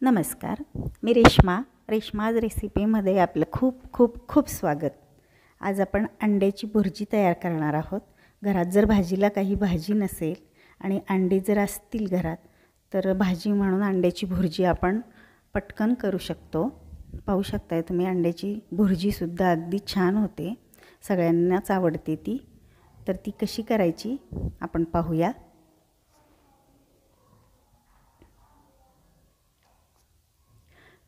नमस्कार, मी रेश्माज रेसिपीमध्ये आपलं खूप खूप खूप स्वागत। आज आपण अंड्याची भुर्जी तयार करणार आहोत। घरात जर भाजीला काही भाजी नसेल आणि अंडी जर असतील घरात तर भाजी म्हणून अंड्याची भुर्जी आपण पटकन करू शकतो। पाहू शकताय तुम्ही, अंड्याची भुर्जीसुद्धा अगदी छान होते, सगळ्यांनाच आवडते ती। तर ती कशी करायची आपण पाहूया।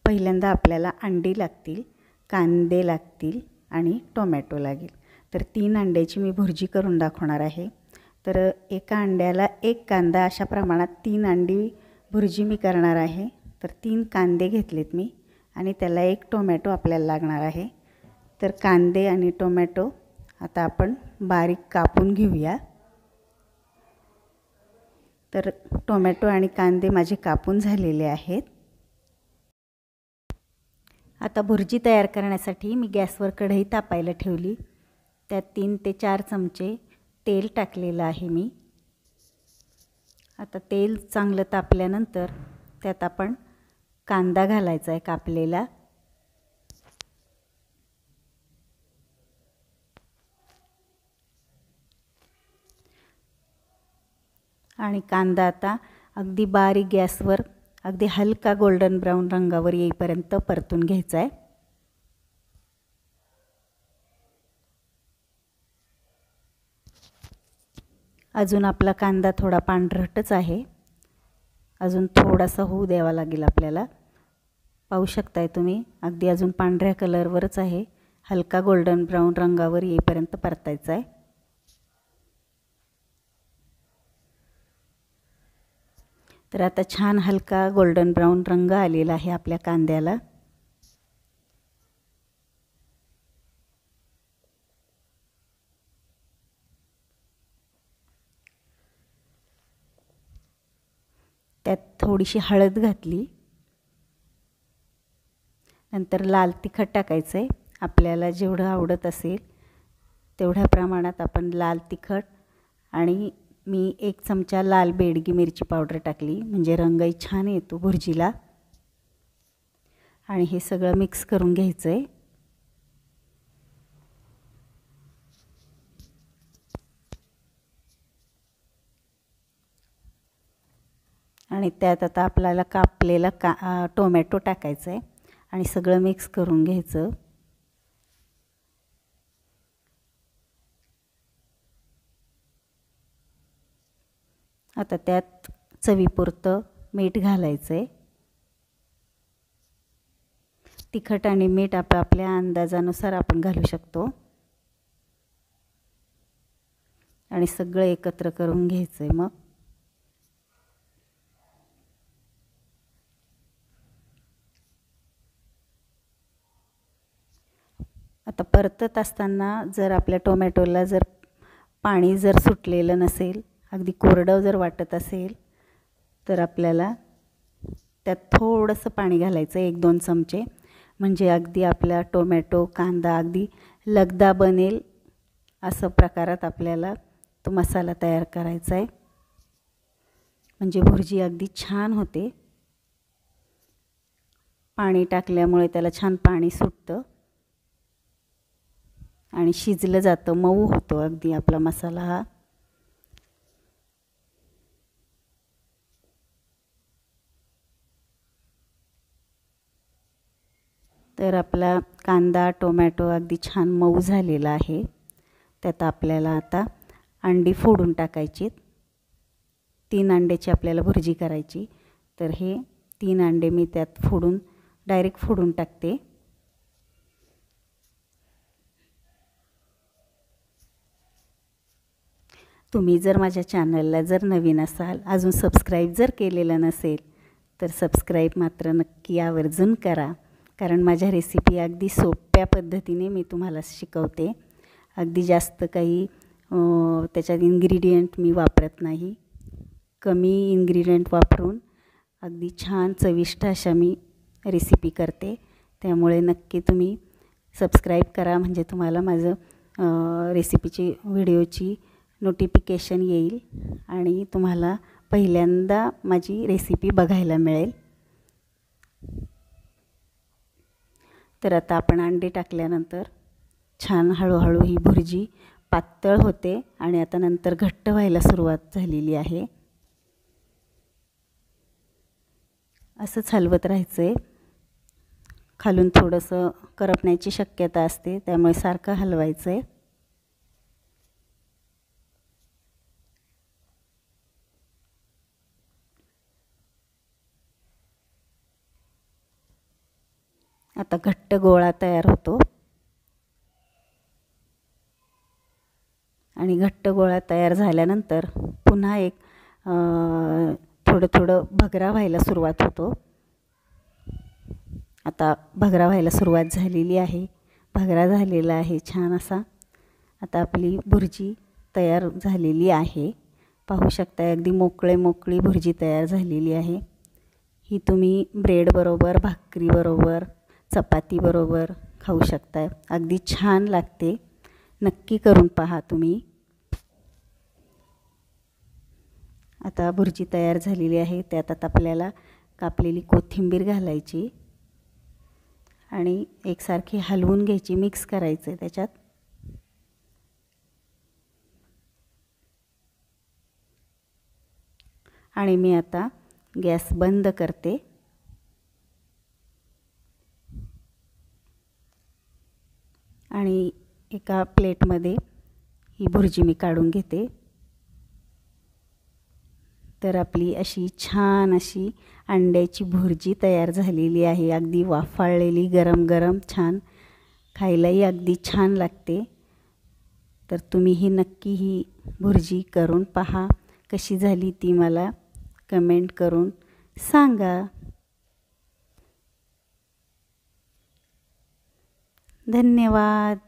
पहिल्यांदा आपल्याला अंडी लागतील, कांदे लागतील आणि टोमॅटो लागेल। तर 3 अंड्याची मी भुर्जी करून दाखवणार आहे। तर एका अंड्याला 1 कांदा, अशा प्रमाणात 3 अंडी भुर्जी मी करणार आहे। तर 3 कांदे घेतलेत मी आणि त्याला 1 टोमॅटो आपल्याला लागणार आहे। तर कांदे आणि टोमॅटो आता आपण बारीक कापून घेऊया। तर टोमॅटो आणि कांदे माझे कापून झालेले आहेत। आता भुर्जी तयार करण्यासाठी मी गॅसवर कढई तापायला ठेवली। त्यात 3 ते 4 चमचे तेल टाकलेलं आहे मी। आता तेल चांगलं तापल्यानंतर त्यात आपण कांदा घालायचा आहे कापलेला। आणि कांदा आता अगदी बारीक गॅसवर अगदी हलका गोल्डन ब्राउन रंगावर येईपर्यंत परतून घ्यायचा आहे। अजून आपला कांदा थोडा पांढरटच आहे, अजून थोडासा होऊ द्यावा लागेल आपल्याला। पाहू शकताय तुम्ही, अगदी अजून पांढऱ्या कलरवरच आहे, हलका गोल्डन ब्राउन रंगावर येईपर्यंत परतायचा आहे। तर आता छान हलका गोल्डन ब्राउन रंग आलेला आहे आपल्या कांद्याला। त्यात थोडीशी हळद घातली, नंतर लाल तिखट टाकायचं आहे। आपल्याला जेवढं आवडत असेल तेवढ्या प्रमाणात आपण लाल तिखट, आणि मी 1 चमचा लाल बेडगी मिरची पावडर टाकली, म्हणजे रंगही छान येतो भुर्जीला। आणि हे सगळं मिक्स करून घ्यायचं आहे। आणि त्यात आता आपल्याला कापलेला टोमॅटो टाकायचा आहे आणि सगळं मिक्स करून घ्यायचं। आता त्यात चवीपुरतं मीठ घालायचं आहे। तिखट आणि मीठ आपल्या अंदाजानुसार आपण घालू शकतो। आणि सगळं एकत्र करून घ्यायचं आहे। मग आता परतत असताना जर आपल्या टोमॅटोला जर पाणी जर सुटलेलं नसेल, अगदी कोरडं जर वाटत असेल, तर आपल्याला त्यात थोडंसं पाणी घालायचं, 1-2 चमचे, म्हणजे अगदी आपला टोमॅटो कांदा अगदी लगदा बनेल असं प्रकारात आपल्याला तो मसाला तयार करायचा आहे, म्हणजे भुर्जी अगदी छान होते। पाणी टाकल्यामुळे त्याला छान पाणी सुटतं आणि शिजलं जातं, मऊ होतो अगदी आपला मसाला हा। तर आपला कांदा टोमॅटो अगदी छान मऊ झालेला आहे। त्यात आपल्याला आता अंडी फोडून टाकायची। 3 अंड्याची आपल्याला भुर्जी करायची। तर हे 3 अंडे मी त्यात डायरेक्ट फोडून टाकते। तुम्ही जर माझ्या चॅनलला जर नवीन असाल, अजून सबस्क्राईब जर केलेलं नसेल, तर सबस्क्राईब मात्र नक्की आवर्जून करा, कारण माझ्या रेसिपी अगदी सोप्या पद्धतीने मी तुम्हाला शिकवते। अगदी जास्त काही त्याच्यात इन्ग्रेडियंट मी वापरत नाही, कमी इन्ग्रेडियंट वापरून अगदी छान चविष्ट अशा मी रेसिपी करते। त्यामुळे नक्की तुम्ही सबस्क्राईब करा, म्हणजे तुम्हाला माझं रेसिपीची व्हिडिओची नोटिफिकेशन येईल आणि तुम्हाला पहिल्यांदा माझी रेसिपी बघायला मिळेल। तर आता आपण अंडे टाकल्यानंतर छान हळूहळू ही भुर्जी पातळ होते आणि आता नंतर घट्ट व्हायला सुरुवात झालेली आहे. असंच हलवत राहायचं आहे. खालून थोडंसं करपण्याची शक्यता असते, त्यामुळे सारखं हलवायचं आहे. आता घट्ट गोळा तयार होतो आणि घट्ट गोळा तयार झाल्यानंतर पुन्हा एक थोडं थोडं भगरा व्हायला सुरुवात होतो. आता भगरा व्हायला सुरुवात झालेली आहे. भगरा झालेला आहे छान असा. आता आपली भुर्जी तयार झालेली आहे. पाहू शकता अगदी मोकळी भुर्जी तयार झालेली आहे. ही तुम्ही ब्रेडबरोबर, भाकरीबरोबर, चपातीबरोबर खाऊ शकता. अगदी छान लागते. नक्की करून पहा तुम्ही. आता भुर्जी तयार झालेली आहे. त्यात आता आपल्याला कापलेली कोथिंबीर घालायची आणि एकसारखी हलवून घ्यायची, मिक्स करायचं आहे त्याच्यात. आणि मी आता गॅस बंद करते. आणि एका प्लेटमध्ये ही भुर्जी मी काढून घेते. तर आपली अशी छान अशी अंड्याची भुर्जी तयार झालेली आहे. अगदी वाफाळलेली, गरम गरम, छान, खायलाही अगदी छान लागते. तर तुम्हीही नक्की ही भुर्जी करून पहा. कशी झाली ती मला कमेंट करून सांगा. धन्यवाद.